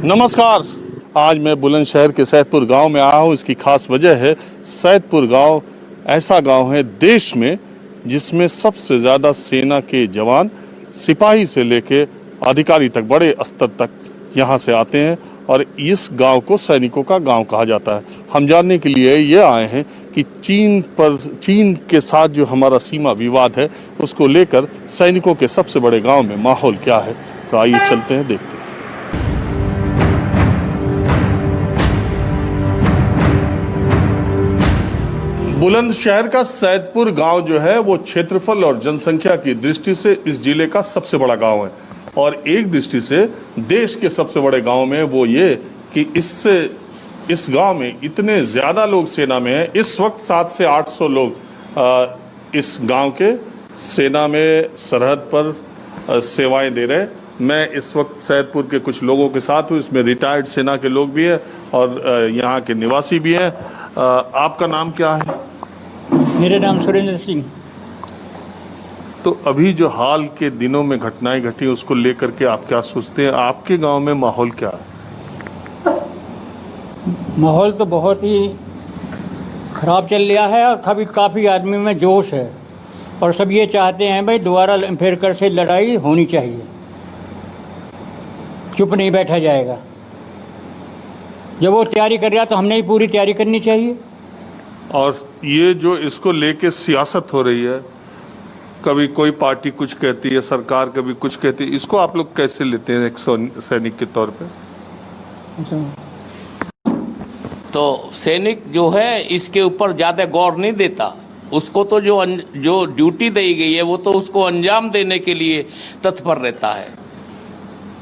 नमस्कार। आज मैं बुलंदशहर के सैदपुर गांव में आया हूं। इसकी खास वजह है सैदपुर गांव ऐसा गांव है देश में जिसमें सबसे ज़्यादा सेना के जवान सिपाही से लेके अधिकारी तक बड़े स्तर तक यहां से आते हैं और इस गांव को सैनिकों का गांव कहा जाता है। हम जानने के लिए ये आए हैं कि चीन के साथ जो हमारा सीमा विवाद है उसको लेकर सैनिकों के सबसे बड़े गांव में माहौल क्या है। तो आइए चलते हैं, देखते हैं। बुलंदशहर का सैदपुर गांव जो है वो क्षेत्रफल और जनसंख्या की दृष्टि से इस जिले का सबसे बड़ा गांव है और एक दृष्टि से देश के सबसे बड़े गांव में वो ये कि इस गांव में इतने ज्यादा लोग सेना में हैं। इस वक्त 700 से 800 लोग इस गांव के सेना में सरहद पर सेवाएं दे रहे हैं। मैं इस वक्त सैदपुर के कुछ लोगों के साथ हूँ, इसमें रिटायर्ड सेना के लोग भी हैं और यहाँ के निवासी भी हैं। आपका नाम क्या है? मेरा नाम सुरेंद्र सिंह। तो अभी जो हाल के दिनों में घटनाएं घटी उसको लेकर के आप क्या सोचते हैं? आपके गांव में माहौल क्या है? माहौल तो बहुत ही खराब चल रहा है और काफ़ी आदमी में जोश है और सब ये चाहते हैं भाई दोबारा फिर कर से लड़ाई होनी चाहिए, चुप नहीं बैठा जाएगा। जब वो तैयारी कर रहा तो हमने ही पूरी तैयारी करनी चाहिए। और ये जो इसको लेके सियासत हो रही है, कभी कोई पार्टी कुछ कहती है, सरकार कभी कुछ कहती है, इसको आप लोग कैसे लेते हैं एक सैनिक के तौर पे? तो सैनिक जो है इसके ऊपर ज़्यादा गौर नहीं देता। उसको तो जो ड्यूटी दी गई है वो तो उसको अंजाम देने के लिए तत्पर रहता है।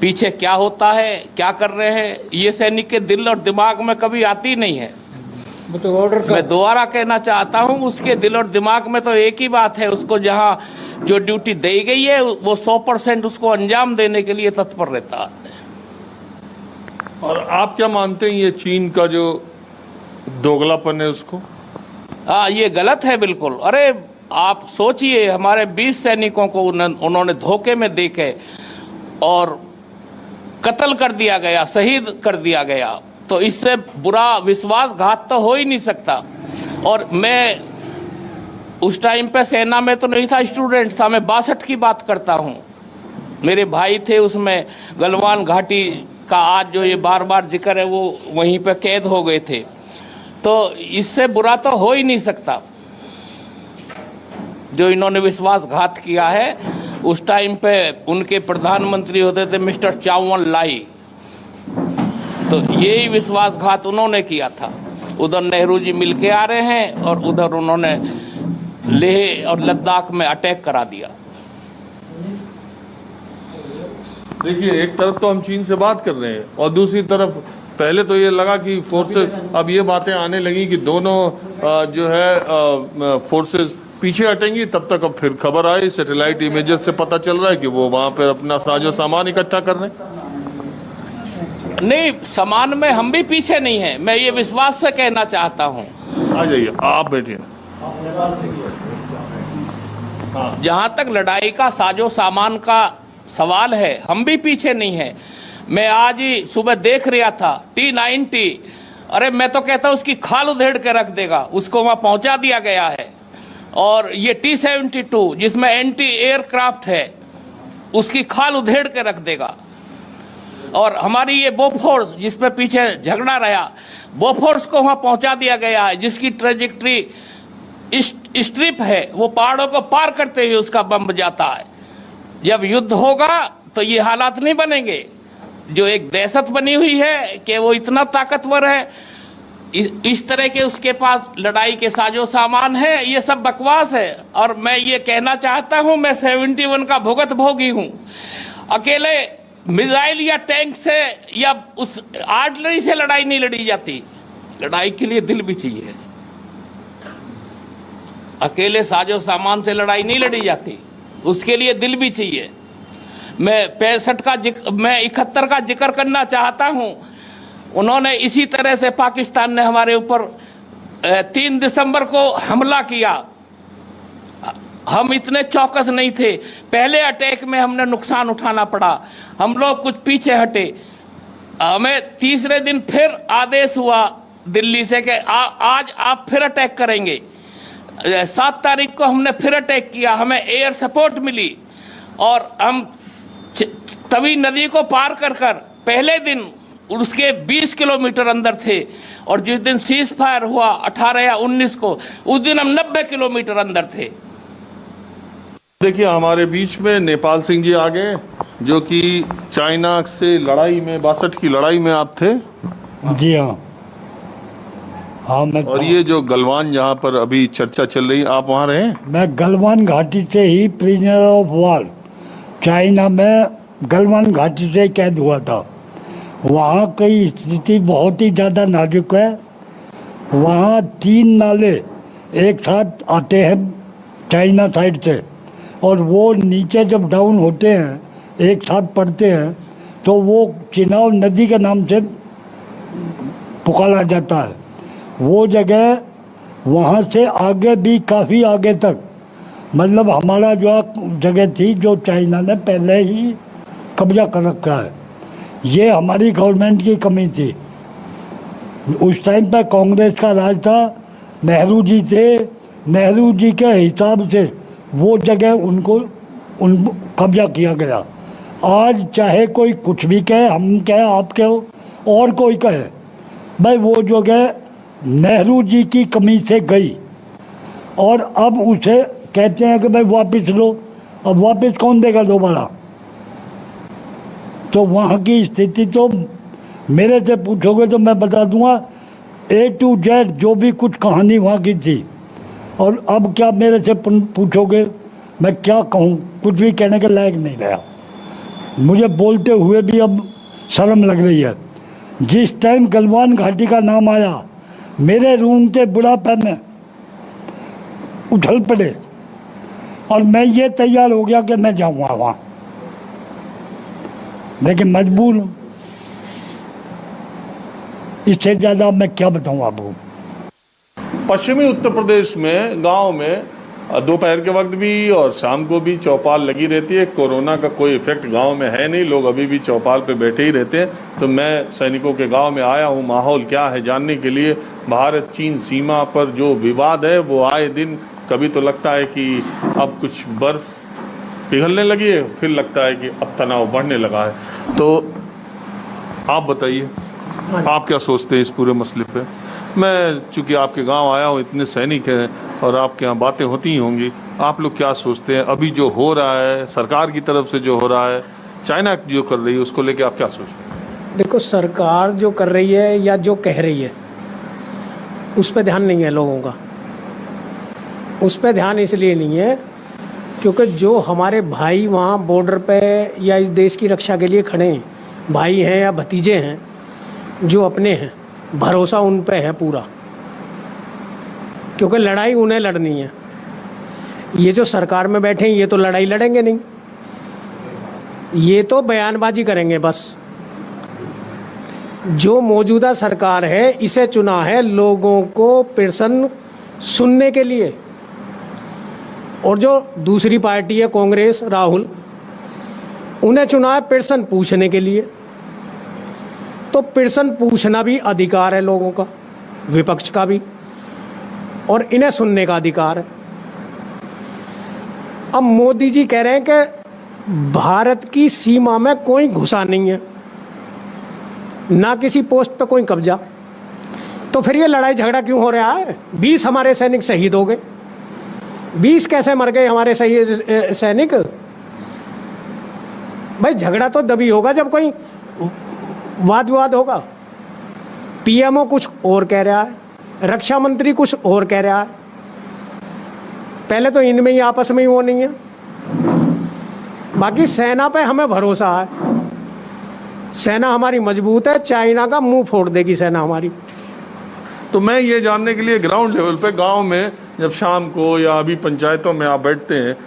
पीछे क्या होता है, क्या कर रहे हैं, ये सैनिक के दिल और दिमाग में कभी आती नहीं है। तो ऑर्डर मैं दोबारा कहना चाहता हूँ, उसके दिल और दिमाग में तो एक ही बात है, उसको जहाँ जो ड्यूटी दी गई है वो 100% उसको अंजाम देने के लिए तत्पर रहता है। और आप क्या मानते हैं ये चीन का जो दोगलापन है उसको? हाँ, ये गलत है बिल्कुल। अरे आप सोचिए, हमारे 20 सैनिकों को उन्होंने धोखे में देके और कत्ल कर दिया गया, शहीद कर दिया गया। तो इससे बुरा विश्वासघात तो हो ही नहीं सकता। और मैं उस टाइम पे सेना में तो नहीं था, स्टूडेंट था। मैं 62 की बात करता हूँ। मेरे भाई थे उसमें। गलवान घाटी का आज जो ये बार बार जिक्र है वो वहीं पे कैद हो गए थे। तो इससे बुरा तो हो ही नहीं सकता जो इन्होंने विश्वासघात किया है। उस टाइम पे उनके प्रधानमंत्री होते थे मिस्टर चाउवन लाई। तो यही विश्वासघात उन्होंने किया था। उधर नेहरू जी मिलके आ रहे हैं और उधर उन्होंने लेह और लद्दाख में अटैक करा दिया। देखिए, एक तरफ तो हम चीन से बात कर रहे हैं और दूसरी तरफ पहले तो ये लगा कि फोर्सेस, अब ये बातें आने लगी कि दोनों जो है फोर्सेस पीछे हटेंगी। तब तक अब फिर खबर आई, सैटेलाइट इमेजेस से पता चल रहा है कि वो वहां पर अपना साजो सामान इकट्ठा कर रहे हैं। नहीं, सामान में हम भी पीछे नहीं है। मैं ये विश्वास से कहना चाहता हूँ। आ जाइए, आप बैठिए। जहां तक लड़ाई का साजो सामान का सवाल है, हम भी पीछे नहीं है। मैं आज ही सुबह देख रहा था T-90। अरे मैं तो कहता हूं उसकी खाल उधेड़ के रख देगा, उसको वहां पहुंचा दिया गया है। और ये T-72 जिसमें एंटी एयरक्राफ्ट है, उसकी खाल उधेड़ के रख देगा। और हमारी ये बोफोर्स जिसमें पीछे झगड़ा रहा, बोफोर्स को वहां पहुंचा दिया गया है, जिसकी ट्रेजेक्ट्री स्ट्रिप है, वो पहाड़ों को पार करते हुए उसका बम जाता है। जब युद्ध होगा तो ये हालात नहीं बनेंगे। जो एक दहशत बनी हुई है कि वो इतना ताकतवर है, इस तरह के उसके पास लड़ाई के साजो सामान है, ये सब बकवास है। और मैं ये कहना चाहता हूं, मैं 71 का भुगत भोगी हूं। अकेले मिसाइल या टैंक से या उस आर्टिलरी से लड़ाई नहीं लड़ी जाती। लड़ाई के लिए दिल भी चाहिए। अकेले साजो सामान से लड़ाई नहीं लड़ी जाती, उसके लिए दिल भी चाहिए। मैं 71 का जिक्र करना चाहता हूं। उन्होंने इसी तरह से पाकिस्तान ने हमारे ऊपर 3 दिसंबर को हमला किया। हम इतने चौकस नहीं थे। पहले अटैक में हमने नुकसान उठाना पड़ा, हम लोग कुछ पीछे हटे। हमें तीसरे दिन फिर आदेश हुआ दिल्ली से कि आज आप फिर अटैक करेंगे। 7 तारीख को हमने फिर अटैक किया, हमें एयर सपोर्ट मिली और हम तवी नदी को पार कर पहले दिन उसके 20 किलोमीटर अंदर थे और जिस दिन सीज फायर हुआ 18 या 19 को, उस दिन हम 90 किलोमीटर अंदर थे। देखिए हमारे बीच में नेपाल सिंह जी आ गए, जो कि चाइना से लड़ाई में 62 की लड़ाई में आप थे। जी हाँ। हाँ मैं और ये जो गलवान जहाँ पर अभी चर्चा चल रही, आप वहाँ रहे? मैं गलवान घाटी से ही प्रिजनर ऑफ वॉर चाइना में गलवान घाटी से कैद हुआ था। वहाँ की स्थिति बहुत ही ज़्यादा नाजुक है। वहाँ 3 नाले एक साथ आते हैं चाइना साइड से, और वो नीचे जब डाउन होते हैं एक साथ पड़ते हैं तो वो चिनाव नदी के नाम से पुकारा जाता है। वो जगह वहाँ से आगे भी काफ़ी आगे तक, मतलब हमारा जो जगह थी जो चाइना ने पहले ही कब्जा कर रखा है। ये हमारी गवर्नमेंट की कमी थी। उस टाइम पे कांग्रेस का राज था, नेहरू जी थे, नेहरू जी के हिसाब से वो जगह उन कब्जा किया गया। आज चाहे कोई कुछ भी कहे, हम कहे, आप कहो, और कोई कहे, भाई वो जगह नेहरू जी की कमी से गई और अब उसे कहते हैं कि भाई वापस लो। अब वापस कौन देगा दोबारा? तो वहाँ की स्थिति तो मेरे से पूछोगे तो मैं बता दूंगा A to Z जो भी कुछ कहानी वहाँ की थी। और अब क्या मेरे से पूछोगे, मैं क्या कहूँ? कुछ भी कहने के लायक नहीं रहा। मुझे बोलते हुए भी अब शर्म लग रही है। जिस टाइम गलवान घाटी का नाम आया, मेरे रूम के बुढ़ापे में उछल पड़े और मैं ये तैयार हो गया कि मैं जाऊँगा वहाँ, लेकिन मजबूर हूँ। इससे ज़्यादा मैं क्या बताऊँ आपको। पश्चिमी उत्तर प्रदेश में गांव में दोपहर के वक्त भी और शाम को भी चौपाल लगी रहती है। कोरोना का कोई इफेक्ट गांव में है नहीं, लोग अभी भी चौपाल पे बैठे ही रहते हैं। तो मैं सैनिकों के गांव में आया हूं माहौल क्या है जानने के लिए। भारत चीन सीमा पर जो विवाद है वो आए दिन, कभी तो लगता है कि अब कुछ बर्फ पिघलने लगी है, फिर लगता है कि अब तनाव बढ़ने लगा है। तो आप बताइए, आप क्या सोचते हैं इस पूरे मसले पे? मैं चूंकि आपके गांव आया हूँ, इतने सैनिक हैं और आपके यहाँ बातें होती ही होंगी, आप लोग क्या सोचते हैं अभी जो हो रहा है, सरकार की तरफ से जो हो रहा है, चाइना जो कर रही है, उसको लेके आप क्या सोचते हैं? देखो, सरकार जो कर रही है या जो कह रही है उस पर ध्यान नहीं है लोगों का। उस पर ध्यान इसलिए नहीं है क्योंकि जो हमारे भाई वहाँ बॉर्डर पे या इस देश की रक्षा के लिए खड़े हैं, भाई हैं या भतीजे हैं, जो अपने हैं, भरोसा उन पे है पूरा, क्योंकि लड़ाई उन्हें लड़नी है। ये जो सरकार में बैठे हैं ये तो लड़ाई लड़ेंगे नहीं, ये तो बयानबाजी करेंगे बस। जो मौजूदा सरकार है इसे चुना है लोगों को प्रश्न सुनने के लिए, और जो दूसरी पार्टी है कांग्रेस, राहुल, उन्हें चुना है प्रश्न पूछने के लिए। तो प्रश्न पूछना भी अधिकार है लोगों का, विपक्ष का भी, और इन्हें सुनने का अधिकार है। अब मोदी जी कह रहे हैं कि भारत की सीमा में कोई घुसा नहीं है, ना किसी पोस्ट पे कोई कब्जा। तो फिर ये लड़ाई झगड़ा क्यों हो रहा है? 20 हमारे सैनिक शहीद हो गए। 20 कैसे मर गए हमारे सैनिक? भाई झगड़ा तो तभी होगा जब कोई वाद विवाद होगा। पीएमओ कुछ और कह रहा है, रक्षा मंत्री कुछ और कह रहा है। पहले तो इनमें ही आपस में ही वो नहीं है। बाकी सेना पे हमें भरोसा है, सेना हमारी मजबूत है, चाइना का मुंह फोड़ देगी सेना हमारी। तो मैं ये जानने के लिए ग्राउंड लेवल पे गांव में जब शाम को या अभी पंचायतों में आप बैठते हैं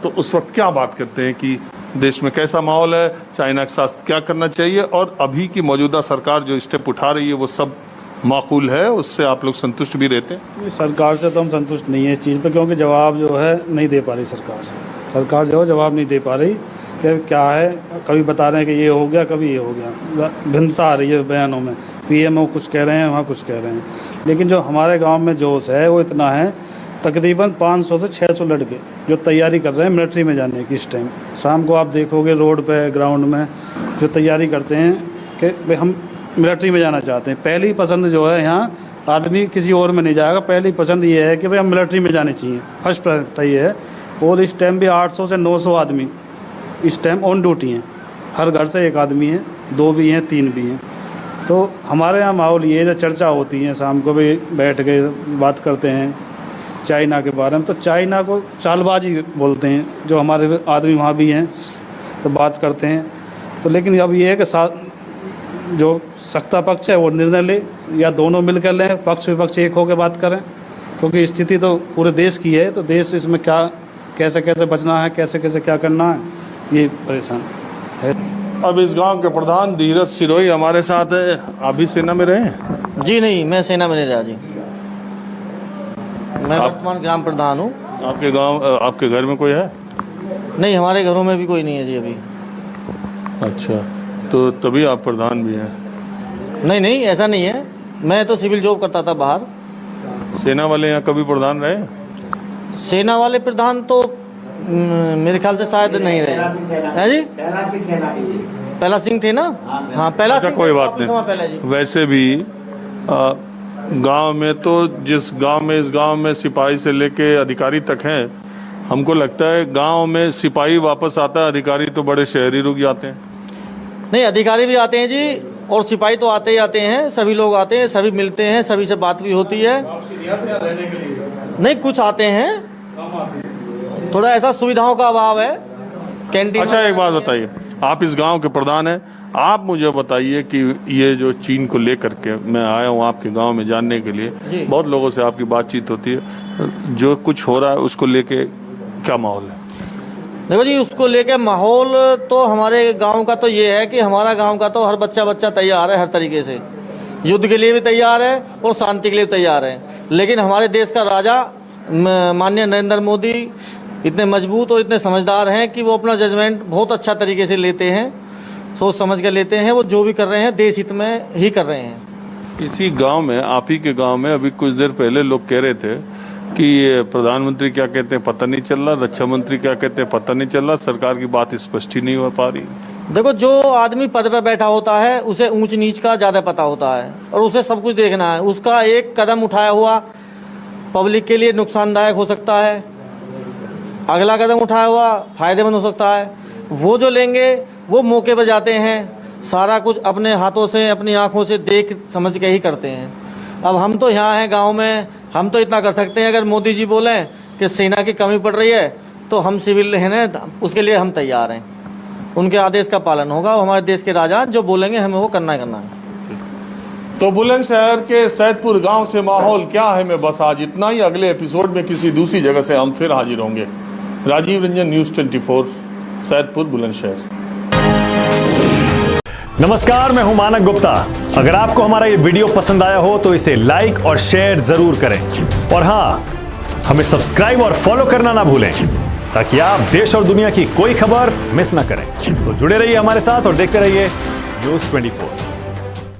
तो उस वक्त क्या बात करते हैं कि देश में कैसा माहौल है, चाइना के साथ क्या करना चाहिए, और अभी की मौजूदा सरकार जो स्टेप उठा रही है वो सब माकूल है, उससे आप लोग संतुष्ट भी रहते हैं? सरकार से तो हम संतुष्ट नहीं है इस चीज़ पे, क्योंकि जवाब जो है नहीं दे पा रही सरकार जो है जवाब नहीं दे पा रही। कि क्या है, कभी बता रहे हैं कि ये हो गया, कभी ये हो गया, भिन्नता आ रही है बयानों में। पीएमओ कुछ कह रहे हैं, वहाँ कुछ कह रहे हैं, लेकिन जो हमारे गांव में जोश है वो इतना है, तकरीबन 500 से 600 लड़के जो तैयारी कर रहे हैं मिलिट्री में जाने की। इस टाइम शाम को आप देखोगे रोड पे, ग्राउंड में जो तैयारी करते हैं कि भाई हम मिलिट्री में जाना चाहते हैं। पहली पसंद जो है यहाँ आदमी किसी और में नहीं जाएगा, पहली पसंद ये है कि भाई हम मिलिट्री में जाने चाहिए, फर्स्ट प्रायोरिटी ये है। और इस टाइम भी 800 से 900 आदमी इस टाइम ऑन ड्यूटी हैं। हर घर से एक आदमी है, 2 भी हैं, 3 भी हैं। तो हमारे यहाँ माहौल ये जो चर्चा होती है, शाम को भी बैठ के बात करते हैं चाइना के बारे में, तो चाइना को चालबाजी बोलते हैं। जो हमारे आदमी वहाँ भी हैं तो बात करते हैं। तो लेकिन अब ये है कि जो सत्ता पक्ष है वो निर्णय ले, या दोनों मिलकर लें, पक्ष विपक्ष एक होकर बात करें, क्योंकि स्थिति तो पूरे देश की है। तो देश इसमें क्या कैसे कैसे बचना है, कैसे कैसे क्या करना है, ये परेशान है। अब इस गांव के प्रधान धीरज सिरोही हमारे साथ है। आप भी सेना में रहे हैं? जी नहीं, मैं सेना में नहीं रहा जी। मैं वर्तमान ग्राम प्रधान हूँ। आपके गांव, आपके घर में कोई है? नहीं, हमारे घरों में भी कोई नहीं है जी अभी। अच्छा, तो तभी आप प्रधान भी हैं? नहीं नहीं, ऐसा नहीं है, मैं तो सिविल जॉब करता था बाहर। सेना वाले यहाँ कभी प्रधान रहे? सेना वाले प्रधान तो मेरे ख्याल से शायद नहीं रहे हैं जी। पहला सिंह थे ना? हाँ, पहला अच्छा, सिंह कोई बात पहले जी। नहीं। वैसे भी गांव में तो जिस गांव में, इस गांव में सिपाही से लेके अधिकारी तक हैं, हमको लगता है गांव में सिपाही वापस आता है, अधिकारी तो बड़े शहरी रुक जाते हैं। नहीं, अधिकारी भी आते हैं जी, और सिपाही तो आते ही आते हैं, सभी लोग आते हैं, सभी मिलते हैं, सभी से बात भी होती है। नहीं, कुछ आते हैं, थोड़ा ऐसा सुविधाओं का अभाव है कैंटीन। अच्छा, एक बात बताइए, आप इस गांव के प्रधान हैं, आप मुझे बताइए कि ये जो चीन को लेकर के मैं आया हूँ आपके गांव में जानने के लिए, बहुत लोगों से आपकी बातचीत होती है, जो कुछ हो रहा है उसको लेके क्या माहौल है? देखो जी, उसको लेके माहौल तो हमारे गांव का तो ये है कि हमारा गांव का तो हर बच्चा तैयार है, हर तरीके से युद्ध के लिए भी तैयार है और शांति के लिए तैयार है। लेकिन हमारे देश का राजा माननीय नरेंद्र मोदी इतने मजबूत और इतने समझदार हैं कि वो अपना जजमेंट बहुत अच्छा तरीके से लेते हैं, सोच समझ कर लेते हैं। वो जो भी कर रहे हैं देश हित में ही कर रहे हैं। इसी गांव में, आप ही के गांव में, अभी कुछ देर पहले लोग कह रहे थे कि ये प्रधानमंत्री क्या कहते हैं पता नहीं चल रहा, रक्षा मंत्री क्या कहते हैं पता नहीं चल रहा, सरकार की बात स्पष्ट ही नहीं हो पा रही। देखो, जो आदमी पद पे बैठा होता है उसे ऊंच नीच का ज़्यादा पता होता है और उसे सब कुछ देखना है। उसका एक कदम उठाया हुआ पब्लिक के लिए नुकसानदायक हो सकता है, अगला कदम उठाया हुआ फायदेमंद हो सकता है। वो जो लेंगे वो मौके पर जाते हैं, सारा कुछ अपने हाथों से, अपनी आंखों से देख समझ के ही करते हैं। अब हम तो यहाँ हैं गांव में, हम तो इतना कर सकते हैं, अगर मोदी जी बोलें कि सेना की कमी पड़ रही है तो हम सिविल हैं ना, उसके लिए हम तैयार हैं। उनके आदेश का पालन होगा, वो हमारे देश के राजा जो बोलेंगे हमें वो करना ही करना है। तो बुलंदशहर के सैदपुर गांव से माहौल क्या है, मैं बस आज इतना ही। अगले एपिसोड में किसी दूसरी जगह से हम फिर हाजिर होंगे। राजीव रंजन, न्यूज़ 24, सैदपुर, बुलंदशहर। नमस्कार, मैं हूं मानक गुप्ता। अगर आपको हमारा ये वीडियो पसंद आया हो तो इसे लाइक और शेयर जरूर करें, और हाँ, हमें सब्सक्राइब और फॉलो करना ना भूलें ताकि आप देश और दुनिया की कोई खबर मिस ना करें। तो जुड़े रहिए हमारे साथ और देखते रहिए न्यूज़ 24।